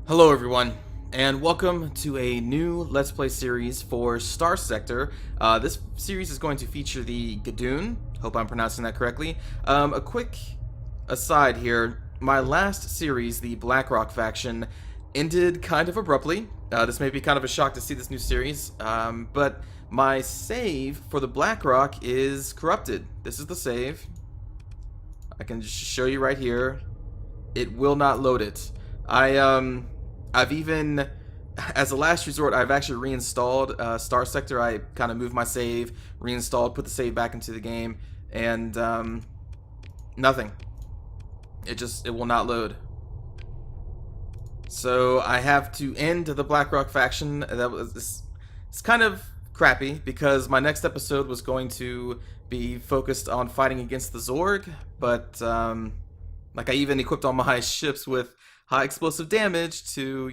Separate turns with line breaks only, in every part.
Hello everyone, and welcome to a new Let's Play series for StarSector. This series is going to feature the Gedune. Hope I'm pronouncing that correctly. A quick aside here, my last series, the BlackRock faction, ended kind of abruptly. This may be kind of a shock to see this new series, but my save for the BlackRock is corrupted. This is the save. I can just show you right here. It will not load it. I've even, as a last resort, I've actually reinstalled StarSector. I kind of moved my save, reinstalled, put the save back into the game, and nothing. It will not load. So I have to end the BlackRock faction. It's kind of crappy because my next episode was going to be focused on fighting against the Zorg, but like I even equipped all my ships with high explosive damage to,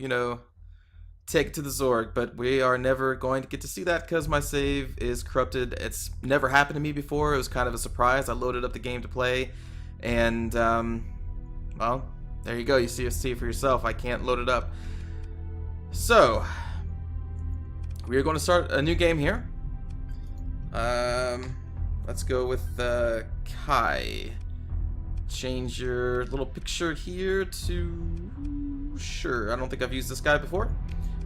take it to the Zorg, but we are never going to get to see that because my save is corrupted. It's never happened to me before. It was kind of a surprise. I loaded up the game to play, and, well, there you go. You see it for yourself. I can't load it up. So, we are going to start a new game here. Let's go with Kai. Change your little picture here to... Sure, I don't think I've used this guy before.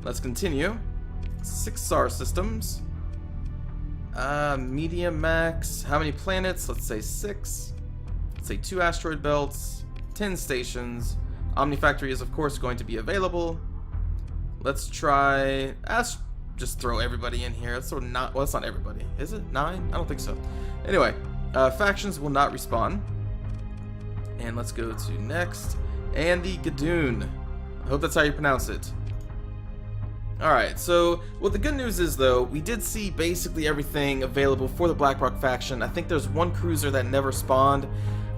Let's continue. 6 star systems. Medium max. How many planets? Let's say 6. Let's say 2 asteroid belts. 10 stations. Omnifactory is of course going to be available. Let's try... just throw everybody in here. That's sort of not... Well, that's not everybody. Is it? 9? I don't think so. Anyway, factions will not respawn. And let's go to next. And the Gedune. I hope that's how you pronounce it. Alright, so what the good news is though, we did see basically everything available for the BlackRock faction. I think there's one cruiser that never spawned,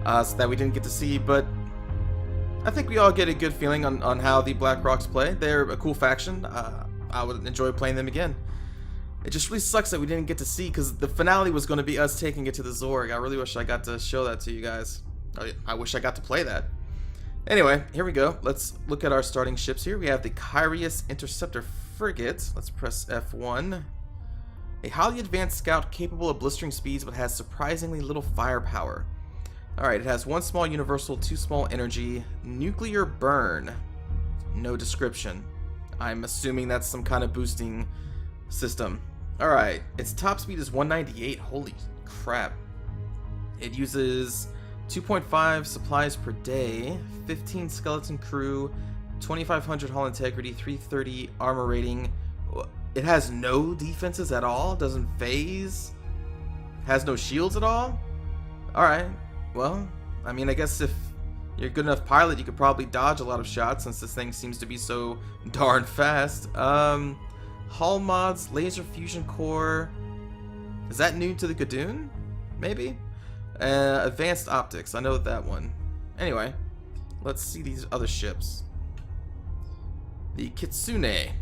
so that we didn't get to see, but I think we all get a good feeling on how the BlackRocks play. They're a cool faction. I would enjoy playing them again. It just really sucks that we didn't get to see, because the finale was going to be us taking it to the Zorg. I really wish I got to show that to you guys. I wish I got to play that. Anyway, here we go. Let's look at our starting ships here. We have the Kyrius Interceptor Frigate. Let's press F1. A highly advanced scout capable of blistering speeds but has surprisingly little firepower. Alright, it has 1 small universal, 2 small energy, nuclear burn. No description. I'm assuming that's some kind of boosting system. Alright, its top speed is 198. Holy crap. It uses 2.5 supplies per day, 15 skeleton crew, 2500 hull integrity, 330 armor rating. It has no defenses at all, doesn't phase, has no shields at all. Alright, well, I mean, I guess if you're a good enough pilot, you could probably dodge a lot of shots since this thing seems to be so darn fast. Hull mods, laser fusion core. Is that new to the Gedune? Maybe? Advanced optics, I know that one. Anyway, let's see these other ships. The Kitsune.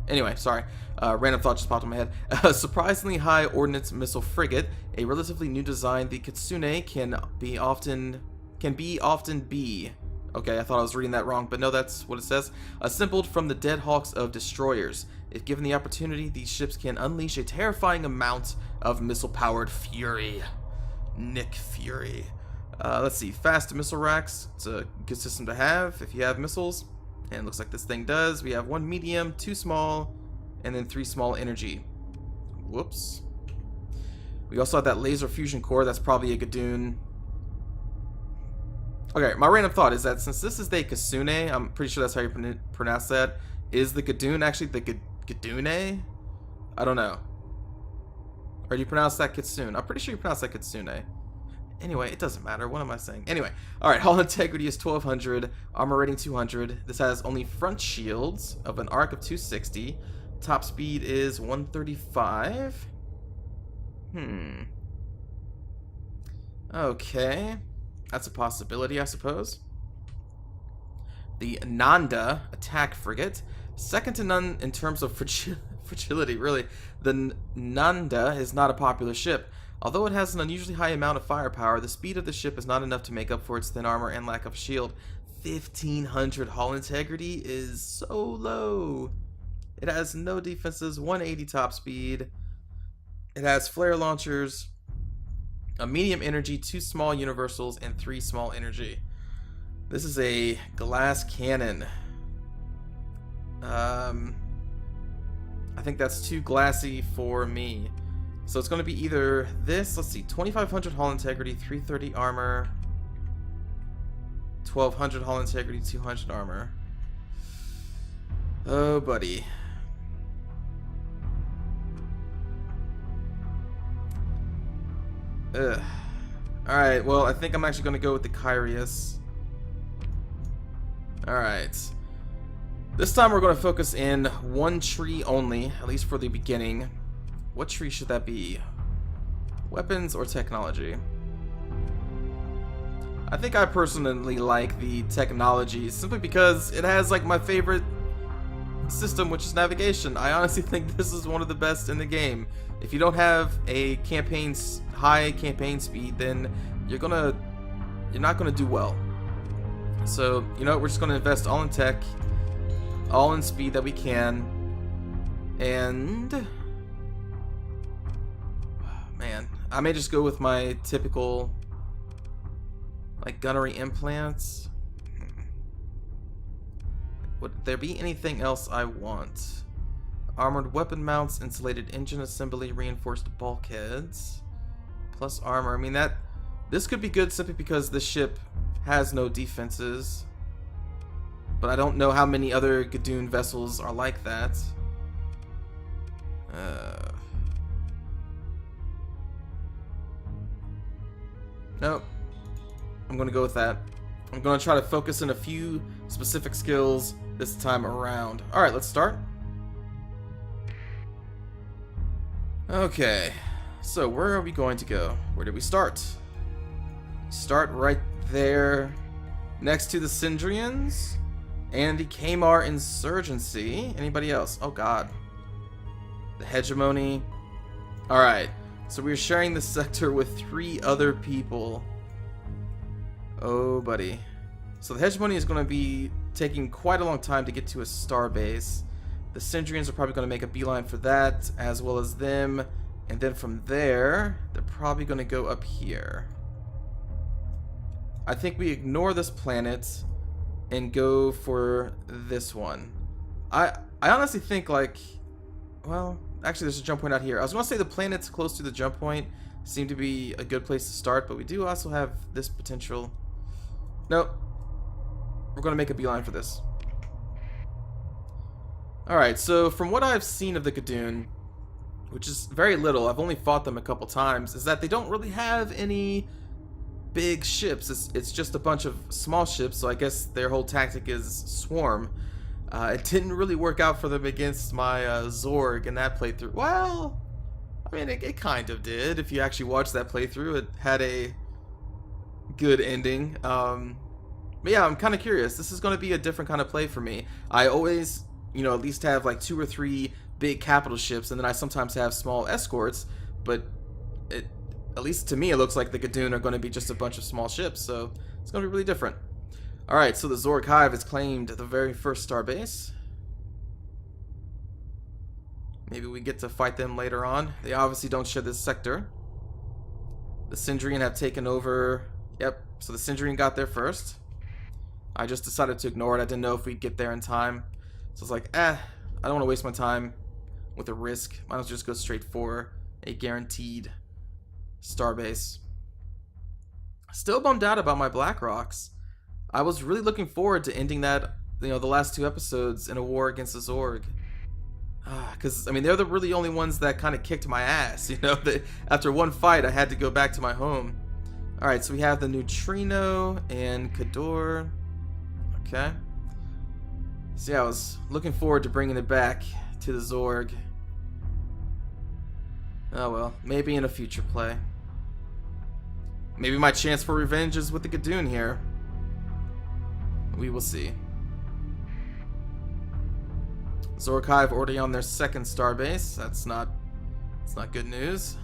Anyway, sorry. Random thought just popped in my head. A surprisingly high ordnance missile frigate, a relatively new design. The Kitsune can often be. Okay, I thought I was reading that wrong, but no, that's what it says. Assembled from the dead hulks of destroyers. If given the opportunity, these ships can unleash a terrifying amount of missile-powered fury. Nick Fury. Let's see, fast missile racks. It's a good system to have if you have missiles. And it looks like this thing does. We have 1 medium, 2 small, and then 3 small energy. Whoops. We also have that laser fusion core. That's probably a Gedune. Okay, my random thought is that since this is the Kitsune, I'm pretty sure that's how you pronounce that. Is the Gedune actually the Gedune? I don't know. Or do you pronounce that Kitsune? I'm pretty sure you pronounce that Kitsune. Anyway, it doesn't matter. What am I saying? Anyway, alright, hull integrity is 1200, armor rating 200. This has only front shields of an arc of 260. Top speed is 135. Okay. That's a possibility, I suppose. The Nanda attack frigate. Second to none in terms of fragility, really. The Nanda is not a popular ship. Although it has an unusually high amount of firepower, the speed of the ship is not enough to make up for its thin armor and lack of shield. 1500 hull integrity is so low. It has no defenses, 180 top speed. It has flare launchers, a medium energy, 2 small universals, and 3 small energy. This is a glass cannon. I think that's too glassy for me. So it's going to be either this, let's see, 2500 hull integrity, 330 armor, 1200 hull integrity, 200 armor. Oh, buddy. Ugh. Alright, well, I think I'm actually going to go with the Kyrius. Alright. This time we're going to focus in one tree only, at least for the beginning. What tree should that be? Weapons or technology? I think I personally like the technology simply because it has like my favorite system, which is navigation. I honestly think this is one of the best in the game. If you don't have a high campaign speed, then you're not gonna do well. So, you know, we're just gonna invest all in tech, all in speed that we can, and man, I may just go with my typical like gunnery implants. Would there be anything else I want? Armored weapon mounts, insulated engine assembly, reinforced bulkheads, plus armor. I mean, this could be good simply because this ship has no defenses. But I don't know how many other Gedune vessels are like that. Nope. I'm gonna go with that. I'm gonna try to focus in a few specific skills this time around. Alright, let's start. Okay, so where are we going to go? Where did we start? Start right there, next to the Syndrians and the Kamar Insurgency. Anybody else? Oh god. The Hegemony. Alright, so we're sharing this sector with 3 other people. Oh, buddy. So the Hegemony is going to be taking quite a long time to get to a star base. The Syndrians are probably going to make a beeline for that, as well as them. And then from there, they're probably going to go up here. I think we ignore this planet and go for this one. I honestly think, like, well, actually there's a jump point out here. I was going to say the planets close to the jump point seem to be a good place to start, but we do also have this potential. Nope. We're going to make a beeline for this. Alright, so from what I've seen of the Gedune, which is very little, I've only fought them a couple times, is that they don't really have any big ships. It's just a bunch of small ships, so I guess their whole tactic is swarm. It didn't really work out for them against my Zorg in that playthrough. Well, I mean, it kind of did. If you actually watch that playthrough, it had a good ending. But yeah, I'm kind of curious. This is going to be a different kind of play for me. I always, you know, at least have like 2 or 3 big capital ships, and then I sometimes have small escorts, but at least to me it looks like the Gedune are going to be just a bunch of small ships, so it's going to be really different. Alright, so the Zorg Hive has claimed the very first starbase. Maybe we get to fight them later on. They obviously don't share this sector. The Syndrian have taken over. Yep, so the Syndrian got there first. I just decided to ignore it. I didn't know if we'd get there in time. So it's like, I don't want to waste my time with a risk. Might as well just go straight for a guaranteed starbase. Still bummed out about my Black Rocks. I was really looking forward to ending that, you know, the last 2 episodes in a war against the Zorg. Because, I mean, they're the really only ones that kind of kicked my ass, you know. After one fight, I had to go back to my home. Alright, so we have the Neutrino and Kador. Okay. So yeah, I was looking forward to bringing it back to the Zorg. Oh well, maybe in a future play. Maybe my chance for revenge is with the Gedune here. We will see. Zorg Hive already on their 2nd starbase. That's not good news.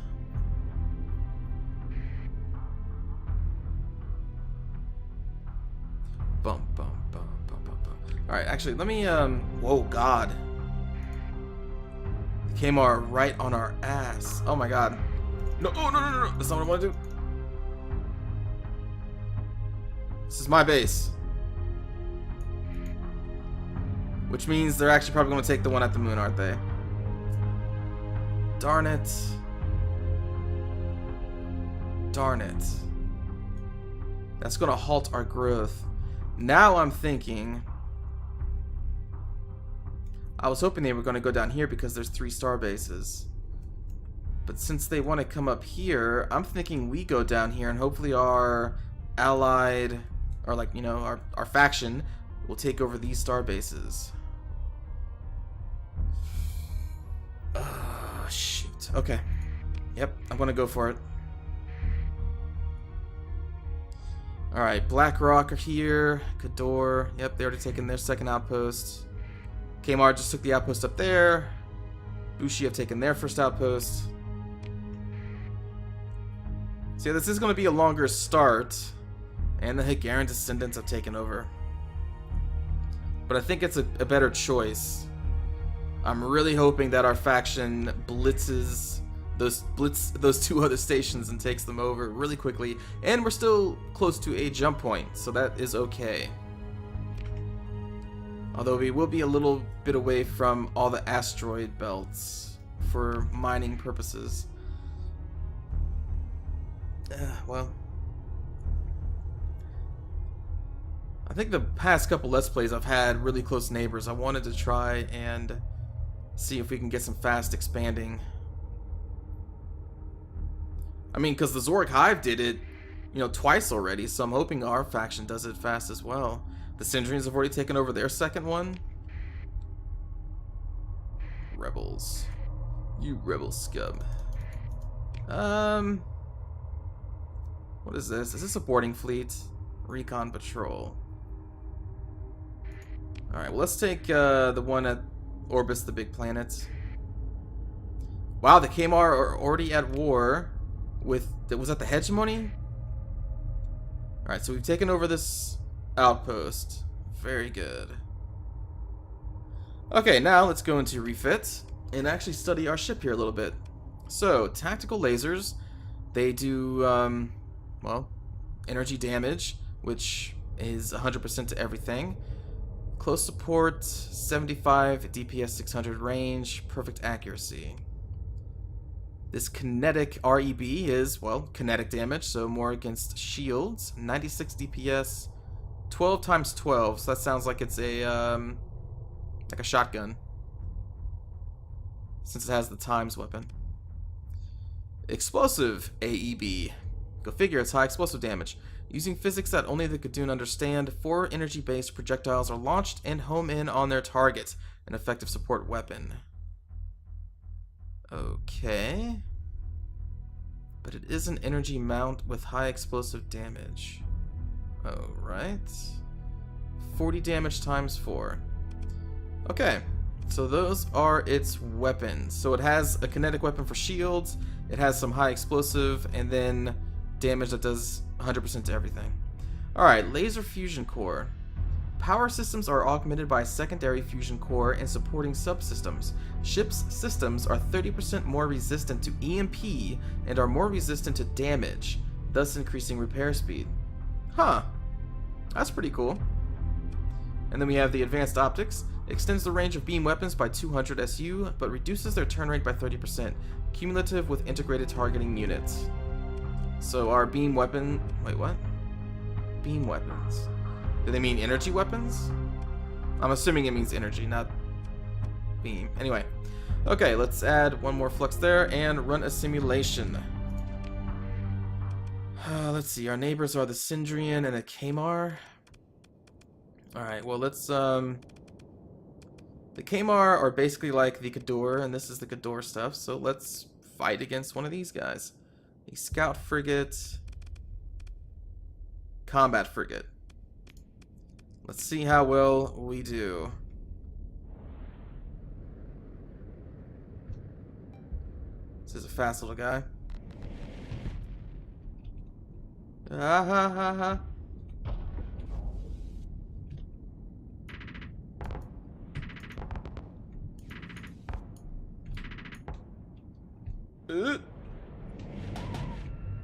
Bum, bum, bum, bum, bum, bum. Alright, actually, let me, whoa, God. The Kmar right on our ass. Oh my God. No, oh, no, no, no, no. That's not what I want to do. This is my base. Which means they're actually probably going to take the one at the moon, aren't they? Darn it. Darn it. That's going to halt our growth. Now I'm thinking... I was hoping they were going to go down here because there's 3 star bases. But since they want to come up here, I'm thinking we go down here and hopefully our allied, or like, you know, our faction will take over these star bases. Shoot. Okay. Yep, I'm going to go for it. Alright, BlackRock are here. Gedune. Yep, they already taken their second outpost. Kmar just took the outpost up there. Bushi have taken their first outpost. So yeah, this is going to be a longer start. And the Hagaran descendants have taken over. But I think it's a better choice. I'm really hoping that our faction blitzes those 2 other stations and takes them over really quickly. And we're still close to a jump point, so that is okay. Although we will be a little bit away from all the asteroid belts for mining purposes. Well, I think the past couple Let's Plays I've had really close neighbors. I wanted to try and see if we can get some fast expanding. I mean, because the Zork Hive did it, you know, twice already, so I'm hoping our faction does it fast as well. The Syndrians have already taken over their second one. Rebels. You rebel scum. What is this? Is this a boarding fleet? Recon patrol. Alright, well, let's take the one that orbits the big planet. Wow, the Kmar are already at war with... Was that the hegemony? Alright, so we've taken over this outpost. Very good. Okay, now let's go into refit and actually study our ship here a little bit. So, tactical lasers. They do, well, energy damage, which is 100% to everything. Close support, 75 DPS 600 range, perfect accuracy. This kinetic REB is, well, kinetic damage, so more against shields. 96 DPS, 12 times 12, so that sounds like it's a, like a shotgun. Since it has the times weapon. Explosive AEB. Go figure, it's high explosive damage. Using physics that only the Gedune understand, 4 energy-based projectiles are launched and home in on their target. An effective support weapon. Okay. But it is an energy mount with high explosive damage. Alright. 40 damage times 4. Okay. So those are its weapons. So it has a kinetic weapon for shields, it has some high explosive, and then damage that does 100% to everything. Alright, laser fusion core. Power systems are augmented by a secondary fusion core and supporting subsystems. Ships' systems are 30% more resistant to EMP and are more resistant to damage, thus increasing repair speed. Huh. That's pretty cool. And then we have the advanced optics. Extends the range of beam weapons by 200 SU, but reduces their turn rate by 30%. Cumulative with integrated targeting units. So our beam weapon... Wait, what? Beam weapons. Do they mean energy weapons? I'm assuming it means energy, not beam. Anyway. Okay, let's add one more flux there and run a simulation. Let's see. Our neighbors are the Syndrian and the Kmar. Alright, well, let's... The Kmar are basically like the Gedune, and this is the Gedune stuff, so let's fight against one of these guys. The Scout Frigate. Combat Frigate. Let's see how well we do. This is a fast little guy. Ah ha ha ha.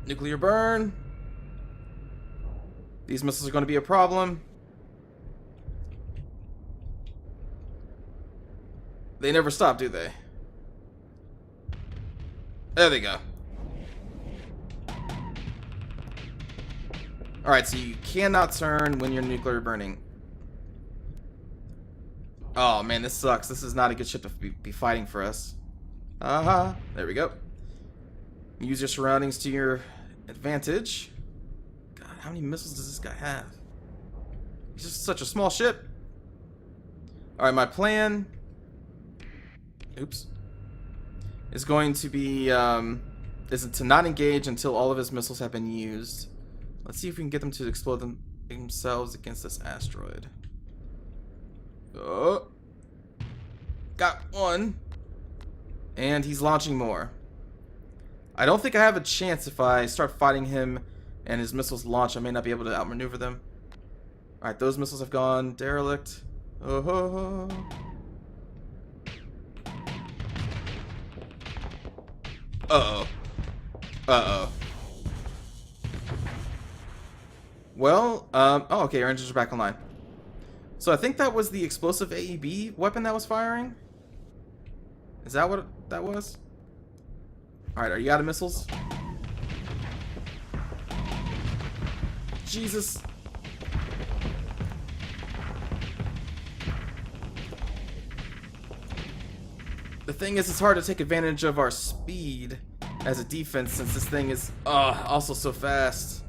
Nuclear burn. These missiles are going to be a problem. They never stop, do they? There they go. Alright, so you cannot turn when you're nuclear burning. Oh man, this sucks. This is not a good ship to be fighting for us. There we go. Use your surroundings to your advantage. God, how many missiles does this guy have? He's just such a small ship. Alright, my plan... Oops. Is going to be, is to not engage until all of his missiles have been used. Let's see if we can get them to explode themselves against this asteroid. Oh. Got one. And he's launching more. I don't think I have a chance if I start fighting him and his missiles launch. I may not be able to outmaneuver them. Alright, those missiles have gone derelict. Oh. Uh-oh. Uh-oh. Well, oh, okay, our engines are back online. So I think that was the explosive AEB weapon that was firing? Is that what that was? Alright, are you out of missiles? Jesus. The thing is, it's hard to take advantage of our speed as a defense since this thing is also so fast.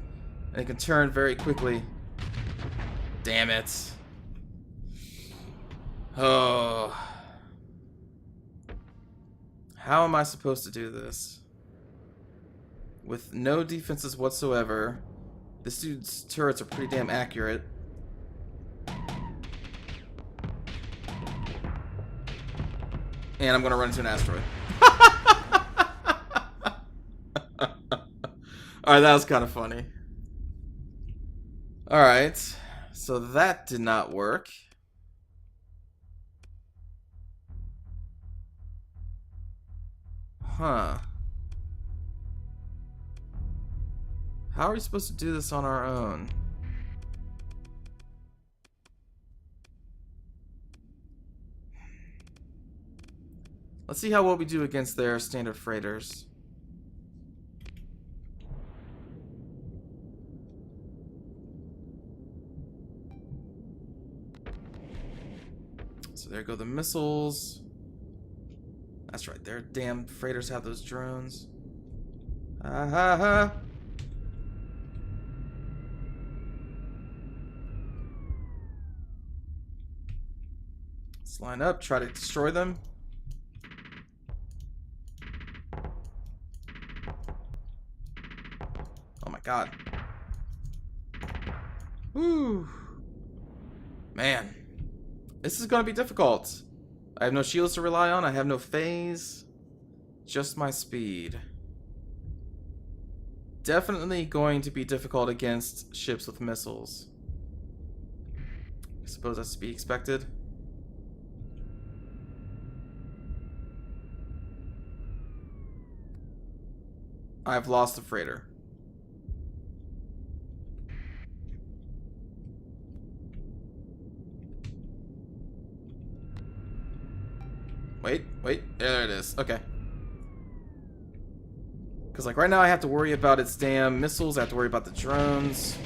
And it can turn very quickly. Damn it. Oh. How am I supposed to do this? With no defenses whatsoever. This dude's turrets are pretty damn accurate. And I'm gonna run into an asteroid. Alright, that was kind of funny. Alright, so that did not work. Huh. How are we supposed to do this on our own? Let's see how well we do against their standard freighters. So there go the missiles. That's right, their damn freighters have those drones. Let's line up, try to destroy them. Oh my god. Whew. Man. This is gonna be difficult. I have no shields to rely on, I have no phase. Just my speed. Definitely going to be difficult against ships with missiles. I suppose that's to be expected. I've lost the freighter. Wait, there it is. Okay. Because, like, right now I have to worry about its damn missiles. I have to worry about the drones.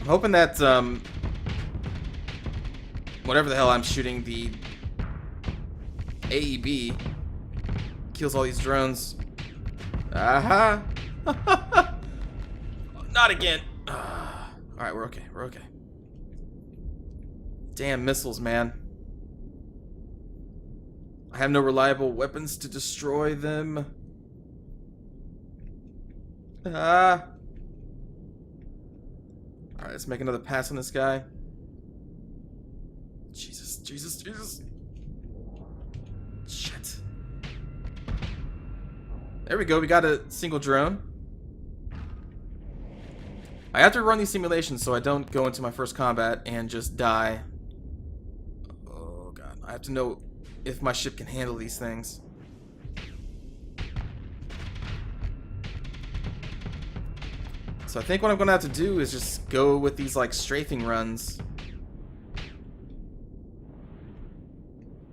I'm hoping that, whatever the hell I'm shooting, the AEB kills all these drones. Aha! Not again! Alright, we're okay. We're okay. Damn missiles, man. I have no reliable weapons to destroy them. Alright, let's make another pass on this guy. Jesus. Shit. There we go, we got a single drone. I have to run these simulations so I don't go into my first combat and just die. Oh god, I have to know if my ship can handle these things. So I think what I'm gonna have to do is just go with these like strafing runs.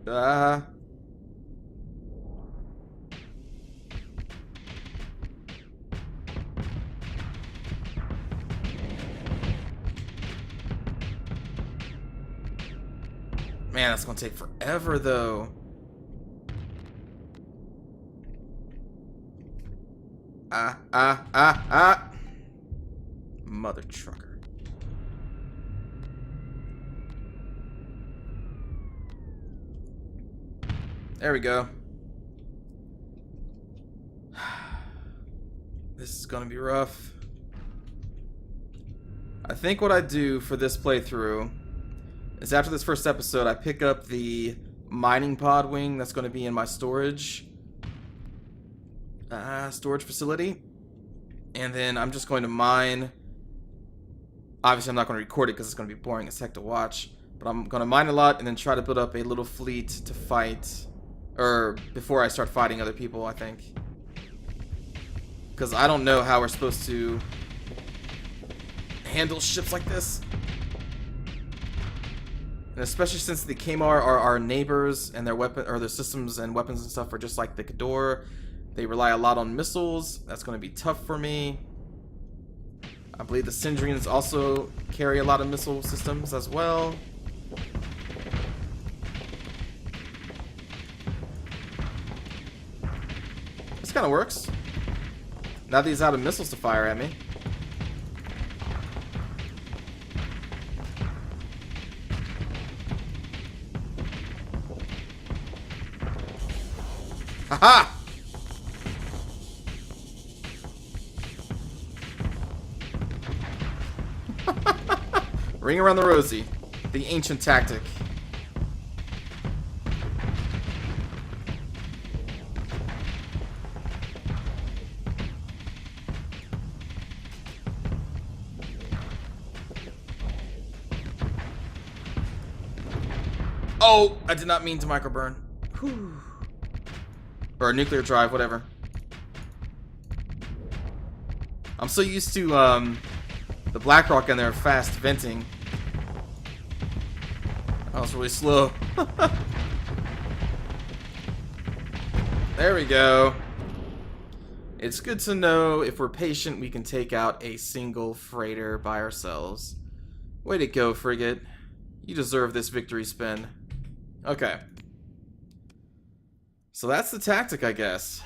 Man, that's gonna take forever though. Mother trucker. There we go. This is gonna be rough. I think what I do for this playthrough is after this first episode, I pick up the mining pod wing that's going to be in my storage facility, and then I'm just going to mine. Obviously, I'm not going to record it because it's going to be boring as heck to watch, but I'm going to mine a lot and then try to build up a little fleet to fight, or before I start fighting other people, I think. Because I don't know how we're supposed to handle ships like this. And especially since the Kmar are our neighbors and their weapon or their systems and weapons and stuff are just like the Gedure. They rely a lot on missiles. That's going to be tough for me. I believe the Sindrians also carry a lot of missile systems as well. This kind of works. Now that he's out of missiles to fire at me. Haha! Ring around the rosy. The ancient tactic. Oh! I did not mean to microburn. Whew. Or a nuclear drive, whatever. I'm so used to the BlackRock and their fast venting. That was really slow. There we go. It's good to know if we're patient, we can take out a single freighter by ourselves. Way to go, frigate. You deserve this victory spin. Okay. So that's the tactic, I guess.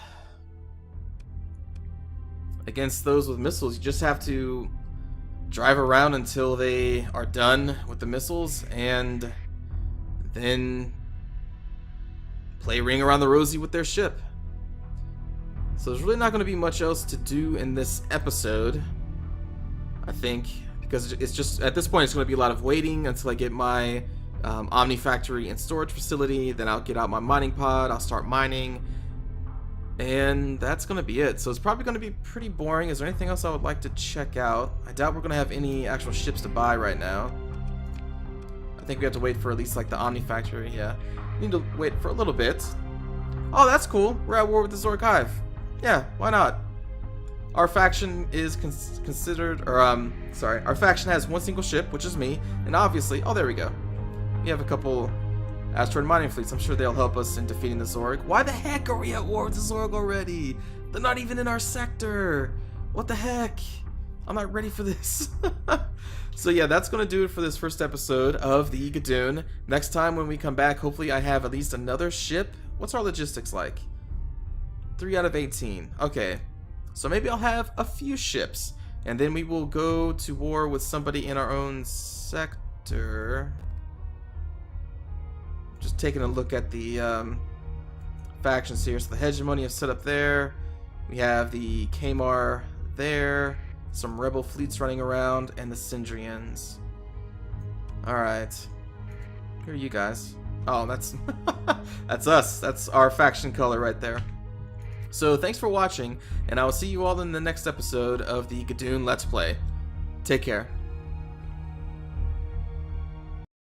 Against those with missiles, you just have to drive around until they are done with the missiles, and then play Ring Around the Rosie with their ship. So there's really not going to be much else to do in this episode, I think, because it's just, at this point, it's going to be a lot of waiting until I get my Omni Factory and storage facility. Then I'll get out my mining pod, I'll start mining, and that's gonna be it. So it's probably gonna be pretty boring. Is there anything else I would like to check out? I doubt we're gonna have any actual ships to buy right now. I think we have to wait for at least like the Omni Factory. Yeah, we need to wait for a little bit. Oh, that's cool. We're at war with the Zork Hive. Yeah, why not? Our faction is considered, or sorry, our faction has one single ship, which is me, and obviously, oh, there we go. We have a couple asteroid mining fleets. I'm sure they'll help us in defeating the Zorg. Why the heck are we at war with the Zorg already? They're not even in our sector. What the heck? I'm not ready for this. So yeah, that's going to do it for this first episode of the Gedune. Next time when we come back, hopefully I have at least another ship. What's our logistics like? 3 out of 18. Okay. So maybe I'll have a few ships. And then we will go to war with somebody in our own sector. Just taking a look at the factions here. So the hegemony is set up there. We have the Kmar there. Some rebel fleets running around, and the Sindrians. Alright. Who are you guys? Oh, that's that's us. That's our faction color right there. So thanks for watching, and I will see you all in the next episode of the Gedune Let's Play. Take care.